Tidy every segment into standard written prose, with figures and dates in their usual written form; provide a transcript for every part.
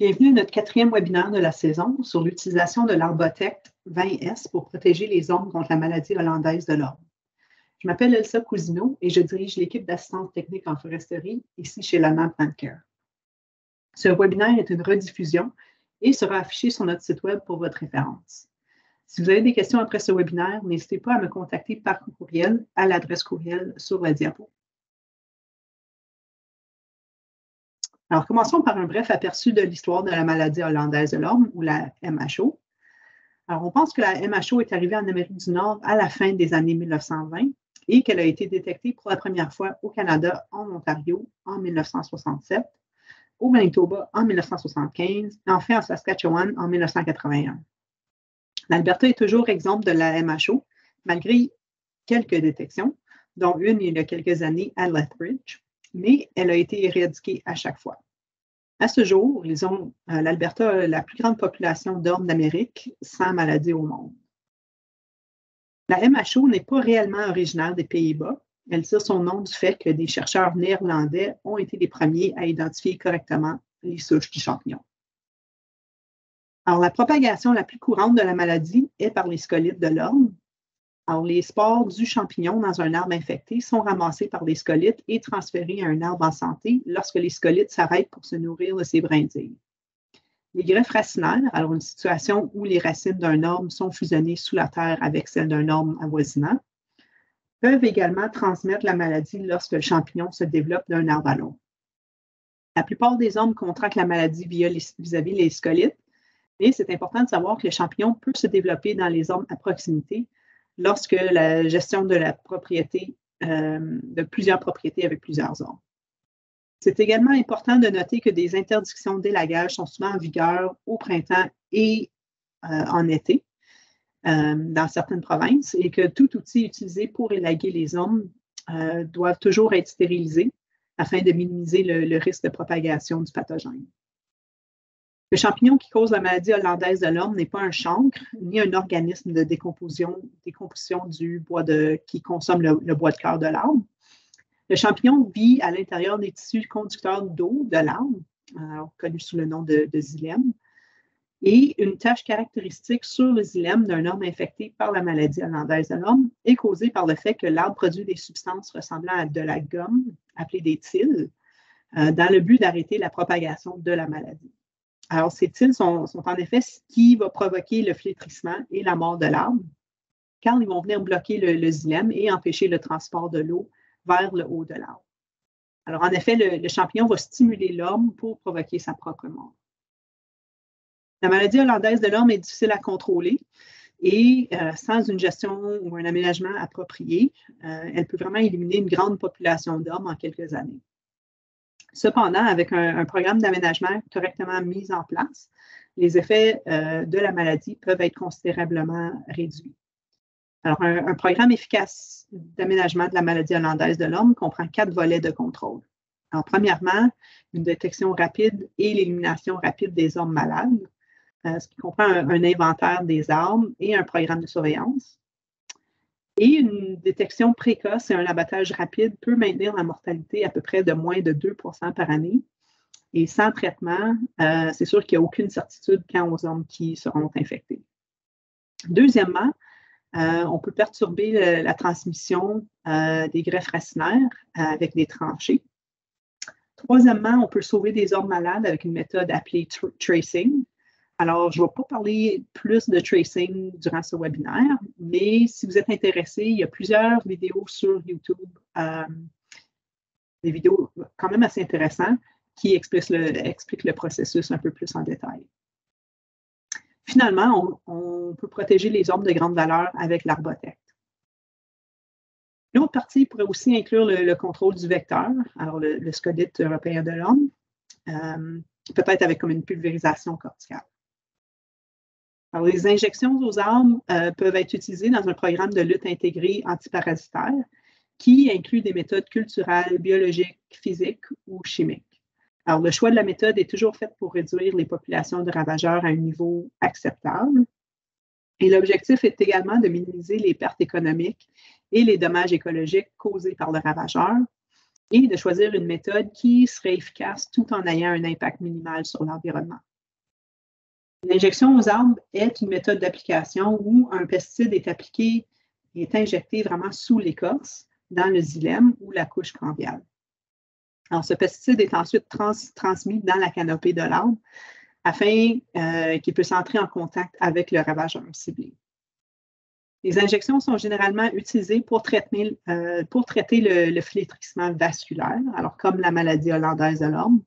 Bienvenue à notre 4e webinaire de la saison sur l'utilisation de l'Arbotect 20S pour protéger les ormes contre la maladie hollandaise de l'orme. Je m'appelle Elsa Cousineau et je dirige l'équipe d'assistance technique en foresterie ici chez Lana Plantcare. Ce webinaire est une rediffusion et sera affiché sur notre site web pour votre référence. Si vous avez des questions après ce webinaire, n'hésitez pas à me contacter par courriel à l'adresse courriel sur la diapo. Alors, commençons par un bref aperçu de l'histoire de la maladie hollandaise de l'orme, ou la MHO. Alors, on pense que la MHO est arrivée en Amérique du Nord à la fin des années 1920 et qu'elle a été détectée pour la première fois au Canada, en Ontario, en 1967, au Manitoba en 1975 et enfin en Saskatchewan en 1981. L'Alberta est toujours exemple de la MHO, malgré quelques détections, dont une il y a quelques années à Lethbridge, mais elle a été éradiquée à chaque fois. À ce jour, l'Alberta a la plus grande population d'ormes d'Amérique sans maladie au monde. La MHO n'est pas réellement originaire des Pays-Bas. Elle tire son nom du fait que des chercheurs néerlandais ont été les premiers à identifier correctement les souches du champignon. Alors, la propagation la plus courante de la maladie est par les scolytes de l'orme. Alors, les spores du champignon dans un arbre infecté sont ramassés par les scolytes et transférés à un arbre en santé lorsque les scolytes s'arrêtent pour se nourrir de ces brindilles. Les greffes racinaires, alors une situation où les racines d'un orme sont fusionnées sous la terre avec celles d'un orme avoisinant, peuvent également transmettre la maladie lorsque le champignon se développe d'un arbre à l'autre. La plupart des ormes contractent la maladie vis-à-vis les scolytes, mais c'est important de savoir que le champignon peut se développer dans les ormes à proximité lorsque la gestion de la propriété, de plusieurs propriétés avec plusieurs ormes. C'est également important de noter que des interdictions d'élagage sont souvent en vigueur au printemps et en été dans certaines provinces et que tout outil utilisé pour élaguer les ormes doivent toujours être stérilisés afin de minimiser le risque de propagation du pathogène. Le champignon qui cause la maladie hollandaise de l'orme n'est pas un chancre ni un organisme de décomposition du bois qui consomme le bois de cœur de l'arbre. Le champignon vit à l'intérieur des tissus conducteurs d'eau de l'arbre, connu sous le nom de xylème. Et une tache caractéristique sur le xylème d'un orme infecté par la maladie hollandaise de l'orme est causée par le fait que l'arbre produit des substances ressemblant à de la gomme, appelées des tiles, dans le but d'arrêter la propagation de la maladie. Alors, ces tiles sont en effet ce qui va provoquer le flétrissement et la mort de l'arbre, car ils vont venir bloquer le xylème et empêcher le transport de l'eau vers le haut de l'arbre. Alors, en effet, le champignon va stimuler l'orme pour provoquer sa propre mort. La maladie hollandaise de l'orme est difficile à contrôler et sans une gestion ou un aménagement approprié, elle peut vraiment éliminer une grande population d'ormes en quelques années. Cependant, avec un programme d'aménagement correctement mis en place, les effets de la maladie peuvent être considérablement réduits. Alors, un programme efficace d'aménagement de la maladie hollandaise de l'orme comprend 4 volets de contrôle. Alors, premièrement, une détection rapide et l'élimination rapide des ormes malades, ce qui comprend un inventaire des arbres et un programme de surveillance. Et une détection précoce et un abattage rapide peut maintenir la mortalité à peu près de moins de 2% par année. Et sans traitement, c'est sûr qu'il n'y a aucune certitude quant aux ormes qui seront infectés. Deuxièmement, on peut perturber la transmission des greffes racinaires avec des tranchées. Troisièmement, on peut sauver des ormes malades avec une méthode appelée tracing. Alors, je ne vais pas parler plus de tracing durant ce webinaire, mais si vous êtes intéressé, il y a plusieurs vidéos sur YouTube, des vidéos quand même assez intéressantes qui expliquent le processus un peu plus en détail. Finalement, on peut protéger les ormes de grande valeur avec l'Arbotect. L'autre partie pourrait aussi inclure le contrôle du vecteur, alors le scolyte européen de l'orme, peut-être avec comme une pulvérisation corticale. Alors, les injections aux arbres peuvent être utilisées dans un programme de lutte intégrée antiparasitaire qui inclut des méthodes culturelles, biologiques, physiques ou chimiques. Alors, le choix de la méthode est toujours fait pour réduire les populations de ravageurs à un niveau acceptable. Et l'objectif est également de minimiser les pertes économiques et les dommages écologiques causés par le ravageur et de choisir une méthode qui serait efficace tout en ayant un impact minimal sur l'environnement. L'injection aux arbres est une méthode d'application où un pesticide est appliqué et est injecté vraiment sous l'écorce, dans le xylème ou la couche cambiale. Alors, ce pesticide est ensuite transmis dans la canopée de l'arbre afin qu'il puisse entrer en contact avec le ravageur ciblé. Les injections sont généralement utilisées pour traiter le flétrissement vasculaire, alors comme la maladie hollandaise de l'orme,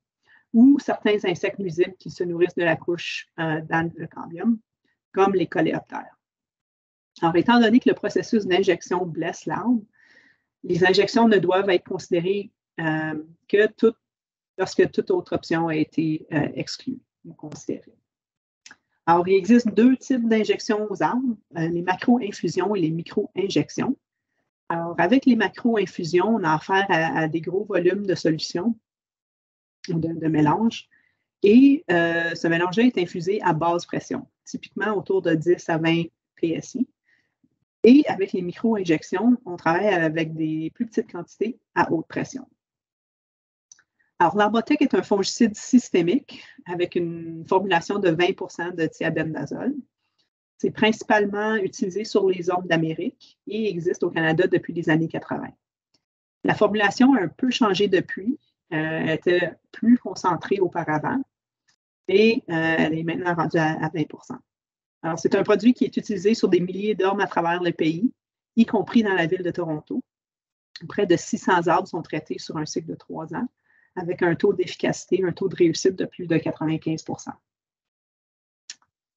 ou certains insectes nuisibles qui se nourrissent de la couche dans le cambium, comme les coléoptères. Alors, étant donné que le processus d'injection blesse l'arbre, les injections ne doivent être considérées que lorsque toute autre option a été exclue ou considérée. Alors, il existe deux types d'injections aux arbres, les macro-infusions et les micro-injections. Alors, avec les macro-infusions, on a affaire à des gros volumes de solution ou de mélange. Et ce mélange-là est infusé à basse pression, typiquement autour de 10 à 20 PSI. Et avec les micro-injections, on travaille avec des plus petites quantités à haute pression. Alors, l'Arbotech est un fongicide systémique avec une formulation de 20 de thiabendazole. C'est principalement utilisé sur les ormes d'Amérique et existe au Canada depuis les années 80. La formulation a un peu changé depuis. Elle était plus concentrée auparavant et elle est maintenant rendue à 20 Alors, c'est un produit qui est utilisé sur des milliers d'ormes à travers le pays, y compris dans la ville de Toronto. Près de 600 arbres sont traités sur un cycle de 3 ans, avec un taux d'efficacité, un taux de réussite de plus de 95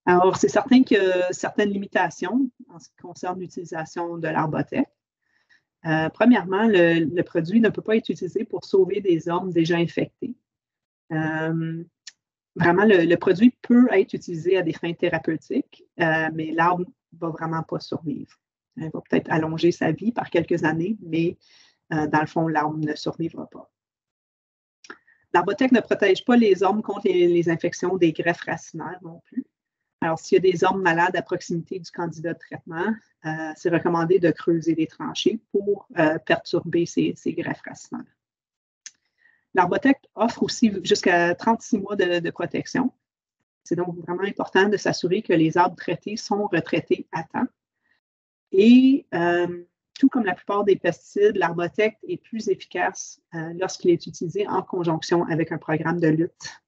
Alors, c'est certain qu'il y a certaines limitations en ce qui concerne l'utilisation de l'Arbotech. Premièrement, le produit ne peut pas être utilisé pour sauver des ormes déjà infectés. Vraiment, le produit peut être utilisé à des fins thérapeutiques, mais l'arbre ne va vraiment pas survivre. Il va peut-être allonger sa vie par quelques années, mais dans le fond, l'arbre ne survivra pas. L'Arbotech ne protège pas les ormes contre les infections des greffes racinaires non plus. Alors, s'il y a des ormes malades à proximité du candidat de traitement, c'est recommandé de creuser des tranchées pour perturber ces greffes racinaires. L'Arbotech offre aussi jusqu'à 36 mois de protection. C'est donc vraiment important de s'assurer que les arbres traités sont retraités à temps. Et tout comme la plupart des pesticides, l'Arbotech est plus efficace lorsqu'il est utilisé en conjonction avec un programme de lutte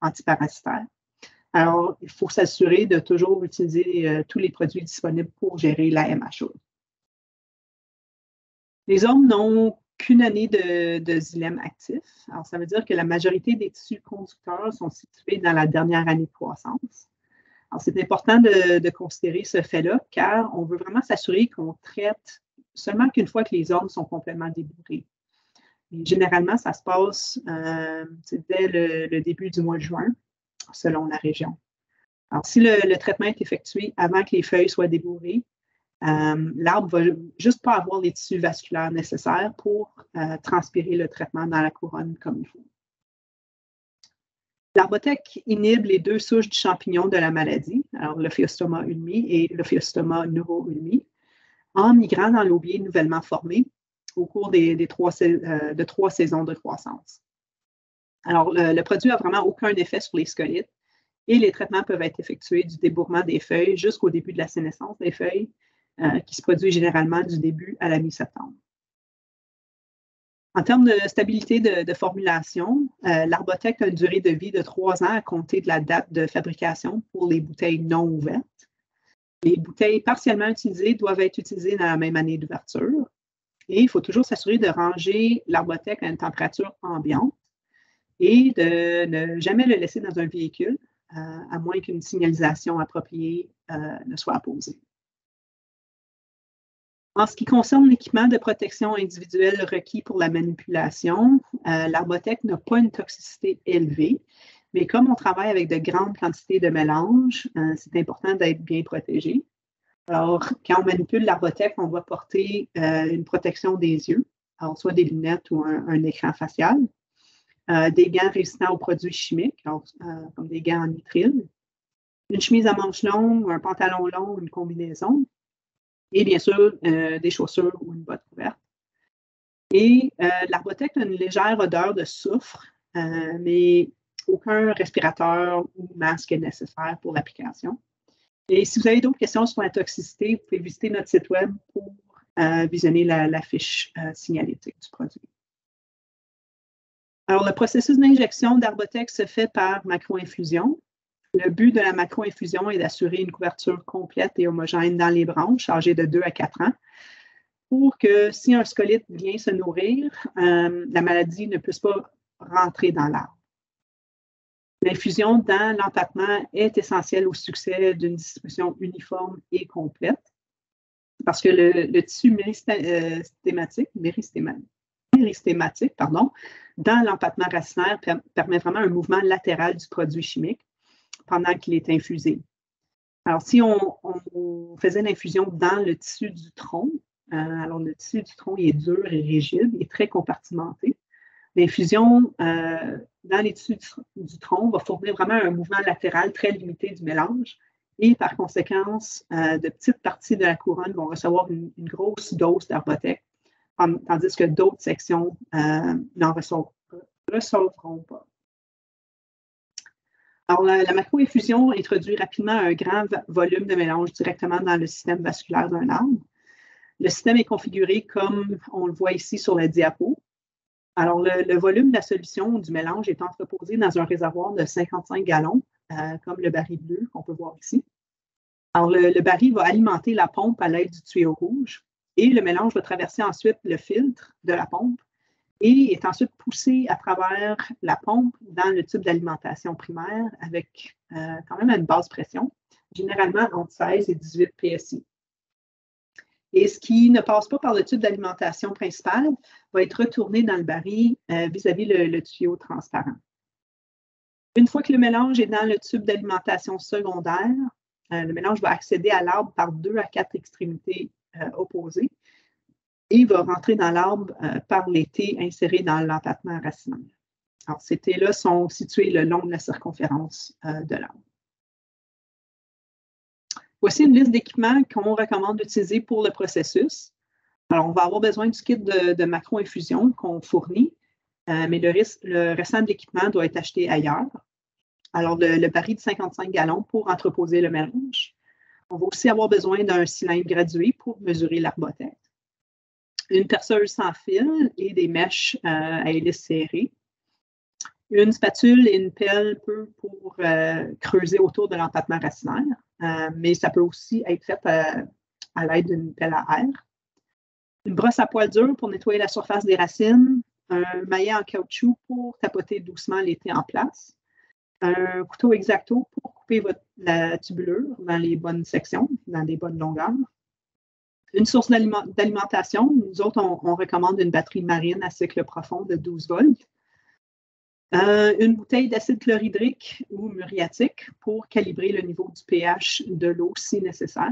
antiparasitaire. Alors, il faut s'assurer de toujours utiliser tous les produits disponibles pour gérer la MHO. Les ormes n'ont qu'une année de xylème actif. Alors, ça veut dire que la majorité des tissus conducteurs sont situés dans la dernière année de croissance. Alors, c'est important de considérer ce fait-là, car on veut vraiment s'assurer qu'on traite seulement qu'une fois que les ormes sont complètement débourrés. Et généralement, ça se passe dès le début du mois de juin, selon la région. Alors, si le traitement est effectué avant que les feuilles soient débourrées, l'arbre ne va juste pas avoir les tissus vasculaires nécessaires pour transpirer le traitement dans la couronne comme il faut. L'Arbotech inhibe les deux souches du champignon de la maladie, alors l'Ophiostoma ulmi et l'Ophiostoma neuro-ulmi, en migrant dans l'aubier nouvellement formé au cours de 3 saisons de croissance. Alors, le produit n'a vraiment aucun effet sur les scolytes et les traitements peuvent être effectués du débourrement des feuilles jusqu'au début de la sénescence des feuilles, qui se produit généralement du début à la mi-septembre. En termes de stabilité de formulation, l'Arbotech a une durée de vie de 3 ans à compter de la date de fabrication pour les bouteilles non ouvertes. Les bouteilles partiellement utilisées doivent être utilisées dans la même année d'ouverture. Et il faut toujours s'assurer de ranger l'Arbotech à une température ambiante et de ne jamais le laisser dans un véhicule, à moins qu'une signalisation appropriée ne soit apposée. En ce qui concerne l'équipement de protection individuelle requis pour la manipulation, l'Arbotech n'a pas une toxicité élevée, mais comme on travaille avec de grandes quantités de mélange, c'est important d'être bien protégé. Alors, quand on manipule l'Arbotech, on va porter une protection des yeux, alors soit des lunettes ou un écran facial, des gants résistants aux produits chimiques, alors, comme des gants en nitrile, une chemise à manches longues, un pantalon long, une combinaison, et bien sûr, des chaussures ou une botte couverte. Et l'Arbotech a une légère odeur de soufre, mais aucun respirateur ou masque est nécessaire pour l'application. Et si vous avez d'autres questions sur la toxicité, vous pouvez visiter notre site web pour visionner la fiche signalétique du produit. Alors, le processus d'injection d'Arbotex se fait par macro-infusion. Le but de la macro-infusion est d'assurer une couverture complète et homogène dans les branches âgées de 2 à 4 ans pour que si un scolyte vient se nourrir, la maladie ne puisse pas rentrer dans l'arbre. L'infusion dans l'empattement est essentielle au succès d'une distribution uniforme et complète parce que le tissu méristématique, dans l'empattement racinaire permet vraiment un mouvement latéral du produit chimique pendant qu'il est infusé. Alors, si on faisait l'infusion dans le tissu du tronc, alors le tissu du tronc est dur et rigide, il est très compartimenté. L'infusion dans les tissus du tronc va fournir vraiment un mouvement latéral très limité du mélange et par conséquence, de petites parties de la couronne vont recevoir une grosse dose d'Arbotex, tandis que d'autres sections n'en recevront pas. Alors, la macro-infusion introduit rapidement un grand volume de mélange directement dans le système vasculaire d'un arbre. Le système est configuré comme on le voit ici sur la diapo. Alors, le volume de la solution du mélange est entreposé dans un réservoir de 55 gallons, comme le baril bleu qu'on peut voir ici. Alors, le baril va alimenter la pompe à l'aide du tuyau rouge et le mélange va traverser ensuite le filtre de la pompe et est ensuite poussé à travers la pompe dans le tube d'alimentation primaire avec quand même à une basse pression, généralement entre 16 et 18 PSI. Et ce qui ne passe pas par le tube d'alimentation principal va être retourné dans le baril vis-à-vis le tuyau transparent. Une fois que le mélange est dans le tube d'alimentation secondaire, le mélange va accéder à l'arbre par 2 à 4 extrémités opposées et va rentrer dans l'arbre par les T insérés dans l'empattement racinaire. Alors, ces T-là sont situés le long de la circonférence de l'arbre. Voici une liste d'équipements qu'on recommande d'utiliser pour le processus. Alors, on va avoir besoin du kit de macro-infusion qu'on fournit, mais le restant de l'équipement doit être acheté ailleurs. Alors, le baril de 55 gallons pour entreposer le mélange. On va aussi avoir besoin d'un cylindre gradué pour mesurer l'Arbotex. Une perceuse sans fil et des mèches à hélice serrée. Une spatule et une pelle pour creuser autour de l'empattement racinaire, mais ça peut aussi être fait à l'aide d'une pelle à air. Une brosse à poils durs pour nettoyer la surface des racines. Un maillet en caoutchouc pour tapoter doucement les T en place. Un couteau X-Acto pour couper la tubulure dans les bonnes sections, dans les bonnes longueurs. Une source d'alimentation. Nous autres, on recommande une batterie marine à cycle profond de 12 volts. Une bouteille d'acide chlorhydrique ou muriatique pour calibrer le niveau du pH de l'eau si nécessaire.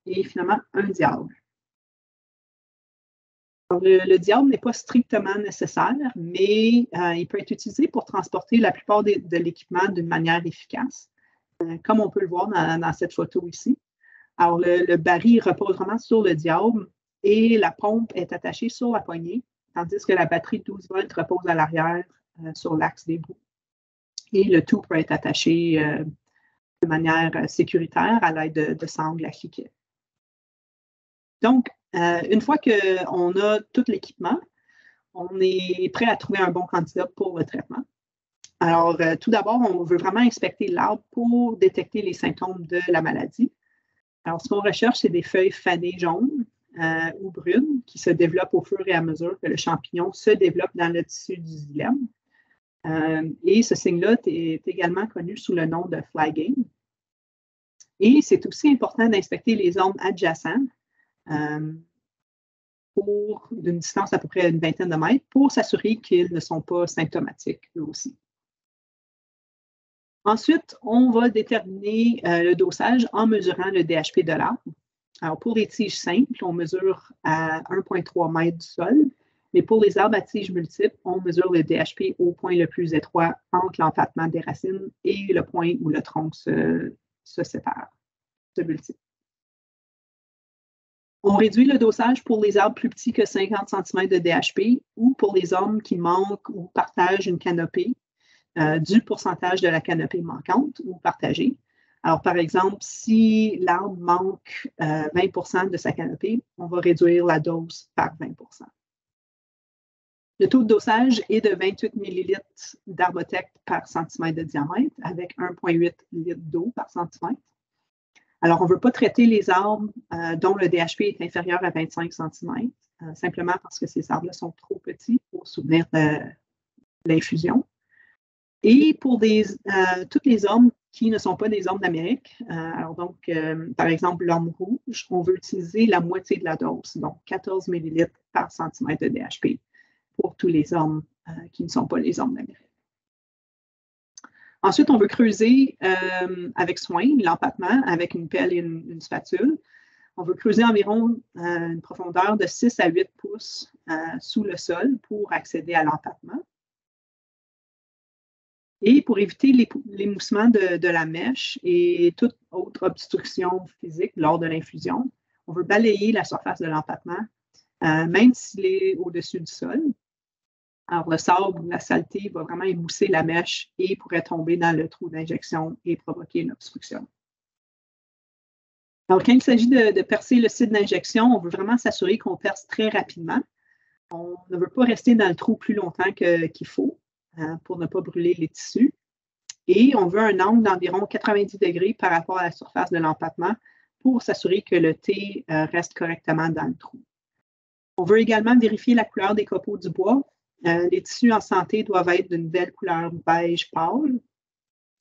Et finalement, un diable. Alors, le diable n'est pas strictement nécessaire, mais il peut être utilisé pour transporter la plupart de l'équipement d'une manière efficace, comme on peut le voir dans cette photo ici. Alors, le baril repose vraiment sur le diable et la pompe est attachée sur la poignée, tandis que la batterie de 12 volts repose à l'arrière sur l'axe des roues. Et le tout peut être attaché de manière sécuritaire à l'aide de sangles à cliquet. Donc, une fois qu'on a tout l'équipement, on est prêt à trouver un bon candidat pour le traitement. Alors, tout d'abord, on veut vraiment inspecter l'arbre pour détecter les symptômes de la maladie. Alors, ce qu'on recherche, c'est des feuilles fanées jaunes ou brunes qui se développent au fur et à mesure que le champignon se développe dans le tissu du xylème. Et ce signe-là est également connu sous le nom de flagging. Et c'est aussi important d'inspecter les zones adjacentes pour d'une distance à peu près une vingtaine de mètres pour s'assurer qu'ils ne sont pas symptomatiques eux aussi. Ensuite, on va déterminer le dosage en mesurant le DHP de l'arbre. Alors, pour les tiges simples, on mesure à 1,3 m du sol, mais pour les arbres à tiges multiples, on mesure le DHP au point le plus étroit entre l'empattement des racines et le point où le tronc se sépare, se multiplie. On réduit le dosage pour les arbres plus petits que 50 cm de DHP ou pour les hommes qui manquent ou partagent une canopée du pourcentage de la canopée manquante ou partagée. Alors, par exemple, si l'arbre manque 20 de sa canopée, on va réduire la dose par 20 Le taux de dosage est de 28 ml d'Arbotech par centimètre de diamètre avec 1,8 litre d'eau par centimètre. Alors, on ne veut pas traiter les arbres dont le DHP est inférieur à 25 cm, simplement parce que ces arbres-là sont trop petits pour soutenir l'infusion. Et pour toutes les ormes qui ne sont pas des ormes d'Amérique, alors donc, par exemple, l'orme rouge, on veut utiliser la moitié de la dose, donc 14 ml par centimètre de DHP pour tous les ormes qui ne sont pas les ormes d'Amérique. Ensuite, on veut creuser avec soin l'empattement avec une pelle et une spatule. On veut creuser environ une profondeur de 6 à 8 pouces sous le sol pour accéder à l'empattement. Et pour éviter l'émoussement de la mèche et toute autre obstruction physique lors de l'infusion, on veut balayer la surface de l'empattement, même s'il est au-dessus du sol. Alors, le sable ou la saleté va vraiment émousser la mèche et pourrait tomber dans le trou d'injection et provoquer une obstruction. Alors, quand il s'agit de percer le site d'injection, on veut vraiment s'assurer qu'on perce très rapidement. On ne veut pas rester dans le trou plus longtemps qu'il faut pour ne pas brûler les tissus. Et on veut un angle d'environ 90 degrés par rapport à la surface de l'empattement pour s'assurer que le thé reste correctement dans le trou. On veut également vérifier la couleur des copeaux du bois. Les tissus en santé doivent être d'une belle couleur beige pâle.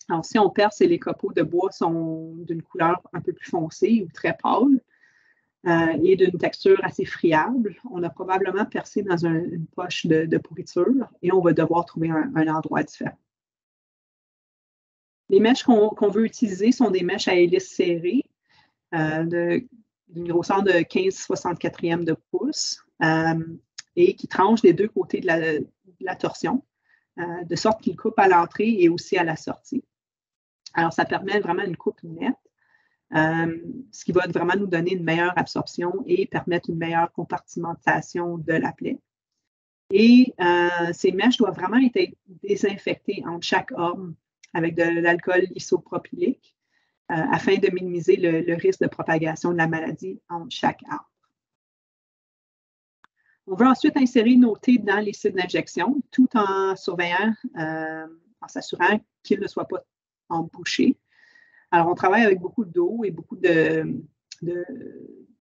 Alors, si on perce et les copeaux de bois sont d'une couleur un peu plus foncée ou très pâle et d'une texture assez friable, on a probablement percé dans une poche de pourriture et on va devoir trouver un endroit différent. Les mèches qu'on veut utiliser sont des mèches à hélice serrée d'une grosseur de 15/64 de pouce et qui tranchent des deux côtés de la torsion, de sorte qu'ils coupent à l'entrée et aussi à la sortie. Alors, ça permet vraiment une coupe nette, ce qui va vraiment nous donner une meilleure absorption et permettre une meilleure compartimentation de la plaie. Et ces mèches doivent vraiment être désinfectées entre chaque orme avec de l'alcool isopropylique afin de minimiser le risque de propagation de la maladie entre chaque arbre. On veut ensuite insérer nos thés dans les sites d'injection tout en surveillant, en s'assurant qu'ils ne soient pas embouchés. Alors, on travaille avec beaucoup d'eau et beaucoup de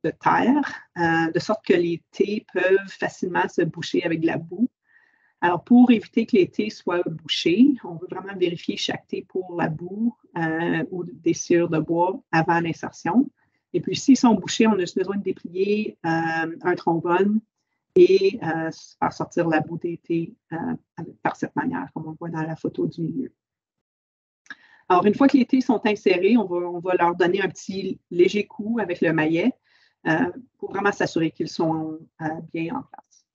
terre, de sorte que les thés peuvent facilement se boucher avec de la boue. Alors, pour éviter que les thés soient bouchés, on veut vraiment vérifier chaque thé pour la boue ou des sciures de bois avant l'insertion. Et puis, s'ils sont bouchés, on a juste besoin de déplier un trombone et faire sortir la boue des thés par cette manière, comme on le voit dans la photo du milieu. Alors, une fois que les thés sont insérés, on va leur donner un petit léger coup avec le maillet pour vraiment s'assurer qu'ils sont bien en place.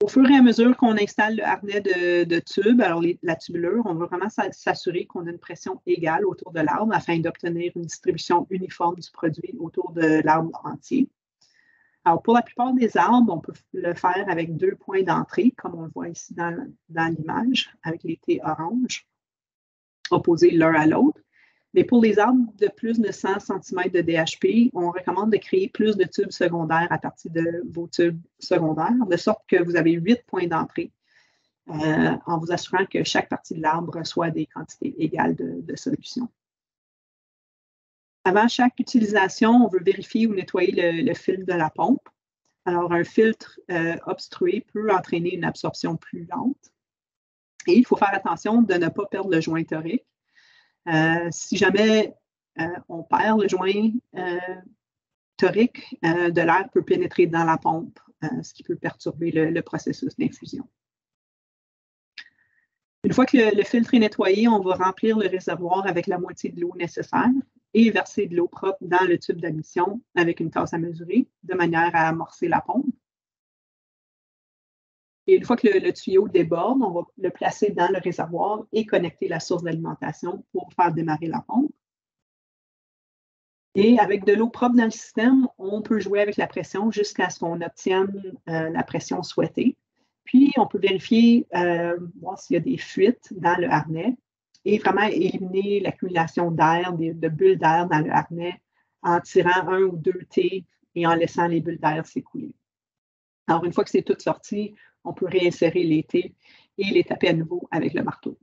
Au fur et à mesure qu'on installe le harnais de tube, alors la tubulure, on va vraiment s'assurer qu'on a une pression égale autour de l'arbre afin d'obtenir une distribution uniforme du produit autour de l'arbre entier. Alors, pour la plupart des arbres, on peut le faire avec 2 points d'entrée, comme on le voit ici dans l'image, avec les thés oranges, opposés l'un à l'autre. Mais pour les arbres de plus de 100 cm de DHP, on recommande de créer plus de tubes secondaires à partir de vos tubes secondaires, de sorte que vous avez 8 points d'entrée, en vous assurant que chaque partie de l'arbre reçoit des quantités égales de solution. Avant chaque utilisation, on veut vérifier ou nettoyer le filtre de la pompe. Alors, un filtre obstrué peut entraîner une absorption plus lente. Et il faut faire attention de ne pas perdre le joint torique. Si jamais on perd le joint torique, de l'air peut pénétrer dans la pompe, ce qui peut perturber le processus d'infusion. Une fois que le filtre est nettoyé, on va remplir le réservoir avec la moitié de l'eau nécessaire et verser de l'eau propre dans le tube d'admission avec une tasse à mesurer, de manière à amorcer la pompe. Et une fois que le tuyau déborde, on va le placer dans le réservoir et connecter la source d'alimentation pour faire démarrer la pompe. Et avec de l'eau propre dans le système, on peut jouer avec la pression jusqu'à ce qu'on obtienne la pression souhaitée. Puis, on peut vérifier, voir s'il y a des fuites dans le harnais et vraiment éliminer l'accumulation d'air, de bulles d'air dans le harnais en tirant 1 ou 2 T et en laissant les bulles d'air s'écouler. Alors, une fois que c'est tout sorti, on peut réinsérer les T et les taper à nouveau avec le marteau.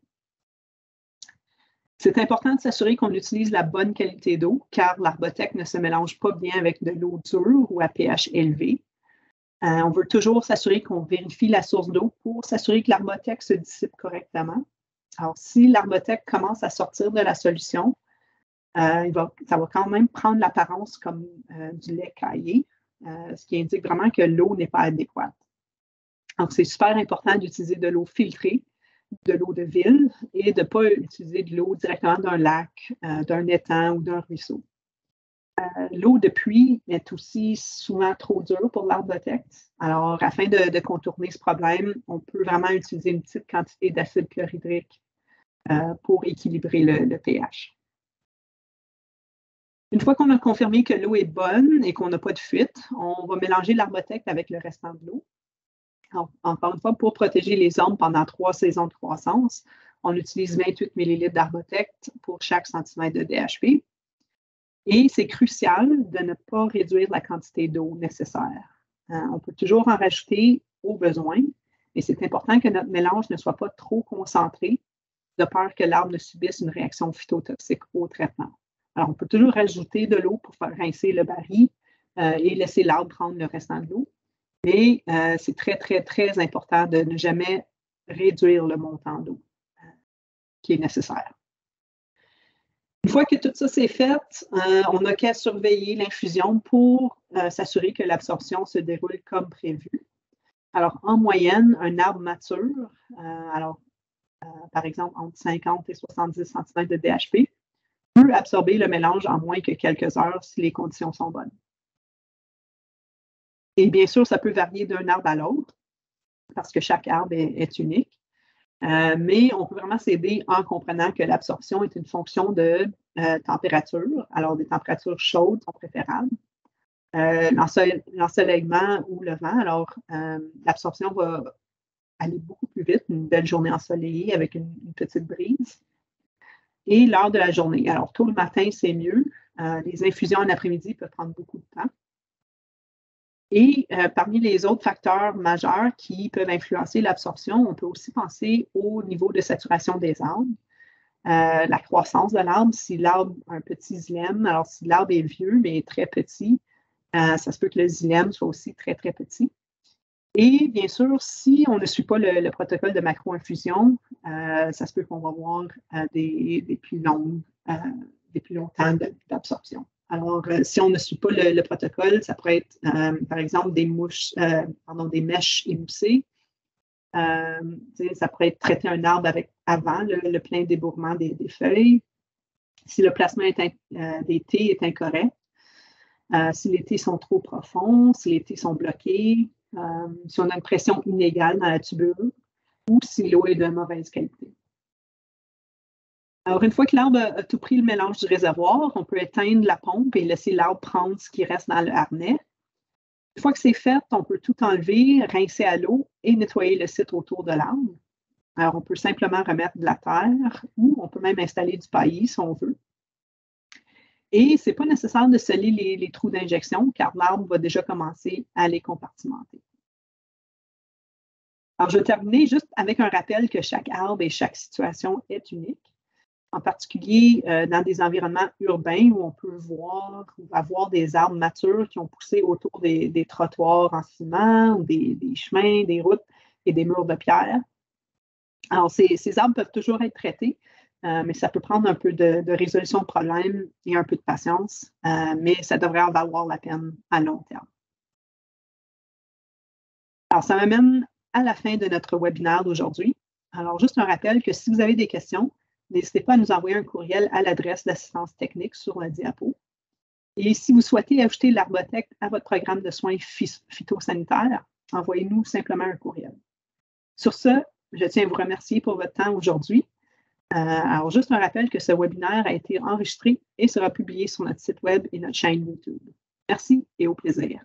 C'est important de s'assurer qu'on utilise la bonne qualité d'eau, car l'Arbotech ne se mélange pas bien avec de l'eau dure ou à pH élevé. On veut toujours s'assurer qu'on vérifie la source d'eau pour s'assurer que l'Arbotech se dissipe correctement. Alors, si l'Arbotech commence à sortir de la solution, ça va quand même prendre l'apparence comme du lait caillé, ce qui indique vraiment que l'eau n'est pas adéquate. Donc, c'est super important d'utiliser de l'eau filtrée, de l'eau de ville et de ne pas utiliser de l'eau directement d'un lac, d'un étang ou d'un ruisseau. L'eau de pluie est aussi souvent trop dure pour l'Arbotech. Alors, afin de contourner ce problème, on peut vraiment utiliser une petite quantité d'acide chlorhydrique pour équilibrer le pH. Une fois qu'on a confirmé que l'eau est bonne et qu'on n'a pas de fuite, on va mélanger l'Arbotech avec le restant de l'eau. Encore une fois, pour protéger les ormes pendant 3 saisons de croissance, on utilise 28 ml d'Arbotech pour chaque centimètre de DHP. Et c'est crucial de ne pas réduire la quantité d'eau nécessaire. On peut toujours en rajouter au besoin, mais c'est important que notre mélange ne soit pas trop concentré, de peur que l'arbre ne subisse une réaction phytotoxique au traitement. Alors, on peut toujours rajouter de l'eau pour faire rincer le baril et laisser l'arbre prendre le restant de l'eau. Mais c'est très, très, très important de ne jamais réduire le montant d'eau qui est nécessaire. Une fois que tout ça c'est fait, on n'a qu'à surveiller l'infusion pour s'assurer que l'absorption se déroule comme prévu. Alors, en moyenne, un arbre mature, par exemple, entre 50 et 70 cm de DHP, peut absorber le mélange en moins que quelques heures si les conditions sont bonnes. Et bien sûr, ça peut varier d'un arbre à l'autre parce que chaque arbre est unique. Mais on peut vraiment s'aider en comprenant que l'absorption est une fonction de température. Alors, des températures chaudes sont préférables. L'ensoleillement ou le vent, alors l'absorption va aller beaucoup plus vite, une belle journée ensoleillée avec une petite brise. Et l'heure de la journée. Alors, tôt le matin, c'est mieux. Les infusions en après-midi peuvent prendre beaucoup de temps. Et parmi les autres facteurs majeurs qui peuvent influencer l'absorption, on peut aussi penser au niveau de saturation des arbres, la croissance de l'arbre. Si l'arbre a un petit xylème, alors si l'arbre est vieux mais très petit, ça se peut que le xylème soit aussi très, très petit. Et bien sûr, si on ne suit pas le protocole de macro-infusion, ça se peut qu'on va avoir des plus longs temps d'absorption. Alors, si on ne suit pas le protocole, ça pourrait être, par exemple, des mèches émoussées. Ça pourrait être traiter un arbre avant le plein débourrement des feuilles. Si le placement des tés est incorrect, si les tés sont trop profonds, si les tés sont bloqués, si on a une pression inégale dans la tubule ou si l'eau est de mauvaise qualité. Alors, une fois que l'arbre a tout pris le mélange du réservoir, on peut éteindre la pompe et laisser l'arbre prendre ce qui reste dans le harnais. Une fois que c'est fait, on peut tout enlever, rincer à l'eau et nettoyer le site autour de l'arbre. Alors, on peut simplement remettre de la terre ou on peut même installer du paillis si on veut. Et ce n'est pas nécessaire de sceller les trous d'injection car l'arbre va déjà commencer à les compartimenter. Alors, je vais terminer juste avec un rappel que chaque arbre et chaque situation est unique. En particulier dans des environnements urbains où on peut avoir des arbres matures qui ont poussé autour des trottoirs en ciment ou des chemins, des routes et des murs de pierre. Alors, ces arbres peuvent toujours être traités, mais ça peut prendre un peu de résolution de problème et un peu de patience, mais ça devrait en valoir la peine à long terme. Alors, ça m'amène à la fin de notre webinaire d'aujourd'hui. Alors, juste un rappel que si vous avez des questions, n'hésitez pas à nous envoyer un courriel à l'adresse d'assistance technique sur la diapo. Et si vous souhaitez ajouter l'Arbotech à votre programme de soins phytosanitaires, envoyez-nous simplement un courriel. Sur ce, je tiens à vous remercier pour votre temps aujourd'hui. Alors, juste un rappel que ce webinaire a été enregistré et sera publié sur notre site web et notre chaîne YouTube. Merci et au plaisir.